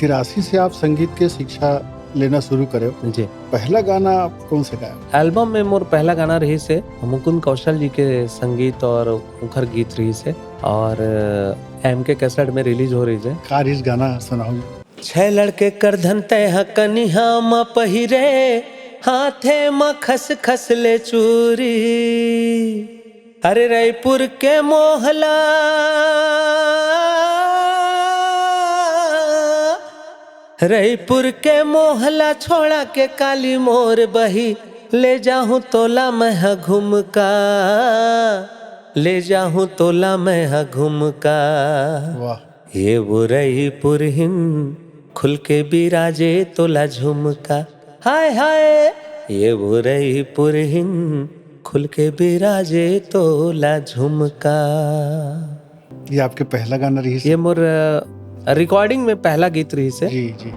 83 से आप संगीत के शिक्षा लेना शुरू करे। जी। पहला गाना कौन से गाया? एल्बम में मोर पहला गाना रही से मुकुंद कौशल जी के संगीत और मुखर गीत रही से और एम के कैसेट में रिलीज हो रही है। कार इस गाना सुनाओ। छह लड़के कर धनते कनिहा म पहिरे हाथे म खस खस ले चूरी। अरे रायपुर के मोहला रईपुर के मोहला छोड़ा के काली मोर बही ले जाहूं तोला मैं घुमका ले जाहूं तोला मैं घुमका। वाह। ये वो रईपुर हिन खुल के बिराजे तोला झुमका। हाय हाय ये वो रईपुर हिन खुल के बिराजे तोला झुमका। ये आपके पहला गाना रही? ये मोर रिकॉर्डिंग में पहला गीत रही से। जी जी।